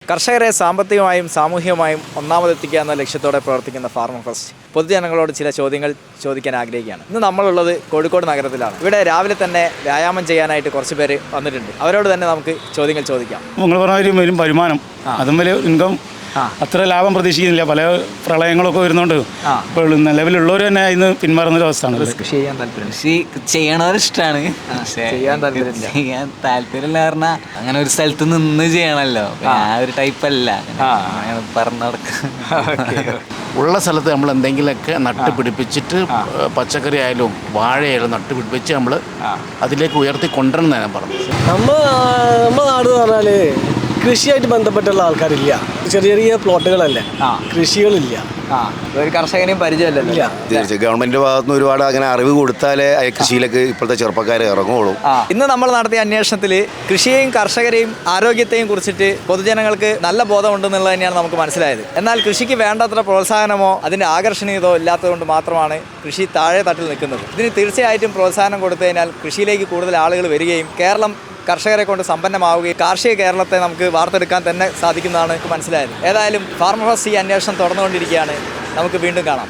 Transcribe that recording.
കർഷകരെ സാമ്പത്തികമായും സാമൂഹികമായും ഒന്നാമതെത്തിക്കുക എന്ന ലക്ഷ്യത്തോടെ പ്രവർത്തിക്കുന്ന ഫാർമർ ഫസ്റ്റ് പൊതുജനങ്ങളോട് ചില ചോദ്യങ്ങൾ ചോദിക്കാൻ ആഗ്രഹിക്കുകയാണ്. ഇന്ന് നമ്മളുള്ളത് കോഴിക്കോട് നഗരത്തിലാണ്. ഇവിടെ രാവിലെ തന്നെ വ്യായാമം ചെയ്യാനായിട്ട് കുറച്ച് പേര് വന്നിട്ടുണ്ട്. അവരോട് തന്നെ നമുക്ക് ചോദ്യങ്ങൾ ചോദിക്കാം. നിങ്ങൾ പറഞ്ഞ വരുമാനം അതും വലിയ ഇൻകം അത്ര ലാഭം പ്രതീക്ഷിക്കുന്നില്ല. പല പ്രളയങ്ങളൊക്കെ വരുന്നുണ്ട്. ഇപ്പോൾ നിലവിലുള്ളവർ തന്നെ ഇന്ന് പിന്മാറുന്ന അവസ്ഥയാണ്. കൃഷി ചെയ്യാൻ താല്പര്യം, കൃഷി ചെയ്യണവരിഷ്ടമാണ്, ചെയ്യാൻ താല്പര്യം ചെയ്യാൻ താല്പര്യമില്ല പറഞ്ഞാൽ അങ്ങനെ ഒരു സ്ഥലത്ത് നിന്ന് ചെയ്യണമല്ലോ. ആ ഒരു ടൈപ്പല്ല പറഞ്ഞു നടക്കുക. ഉള്ള സ്ഥലത്ത് നമ്മൾ എന്തെങ്കിലുമൊക്കെ നട്ട് പിടിപ്പിച്ചിട്ട് പച്ചക്കറി ആയാലും വാഴയായാലും നട്ട് പിടിപ്പിച്ച് നമ്മൾ അതിലേക്ക് ഉയർത്തി കൊണ്ടുവരണം ഞാൻ പറഞ്ഞത്. നമ്മുടെ നാട് എന്ന് പറഞ്ഞാൽ കൃഷിയായിട്ട് ബന്ധപ്പെട്ടുള്ള ആൾക്കാരില്ല. ചെറിയ ചെറിയ പ്ലോട്ടുകളല്ലേ, കൃഷികളില്ല. ഒരു കർഷകനെയും പരിചയമില്ല. തീർച്ചയായും ഗവൺമെന്റിന്റെ ഭാഗത്തുനിന്ന് ഒരുപാട് അങ്ങനെ അറിവ് കൊടുത്താലേ കൃഷിയിലേക്ക് ഇപ്പോഴത്തെ ചെറുപ്പക്കാരെ ഇറങ്ങുള്ളൂ. ഇന്ന് നമ്മൾ നടത്തിയ അന്വേഷണത്തിൽ കൃഷിയെയും കർഷകരെയും ആരോഗ്യത്തെയും കുറിച്ചിട്ട് പൊതുജനങ്ങൾക്ക് നല്ല ബോധമുണ്ടെന്നുള്ളത് തന്നെയാണ് നമുക്ക് മനസ്സിലായത്. എന്നാൽ കൃഷിക്ക് വേണ്ടത്ര പ്രോത്സാഹനമോ അതിൻ്റെ ആകർഷണീയതയോ ഇല്ലാത്തതുകൊണ്ട് മാത്രമാണ് കൃഷി താഴെ തട്ടിൽ നിൽക്കുന്നത്. ഇതിന് തീർച്ചയായിട്ടും പ്രോത്സാഹനം കൊടുത്തു കഴിഞ്ഞാൽ കൃഷിയിലേക്ക് കൂടുതൽ ആളുകൾ വരികയും കേരളം കർഷകരെ കൊണ്ട് സമ്പന്നമാവുകയും കാർഷിക കേരളത്തെ നമുക്ക് വാർത്തെടുക്കാൻ തന്നെ സാധിക്കുന്നതാണ് മനസ്സിലായത്. ഏതായാലും ഫാർമർ ഫസ്റ്റ് ഈ അന്വേഷണം തുടർന്നുകൊണ്ടിരിക്കുകയാണ്. നമുക്ക് വീണ്ടും കാണാം.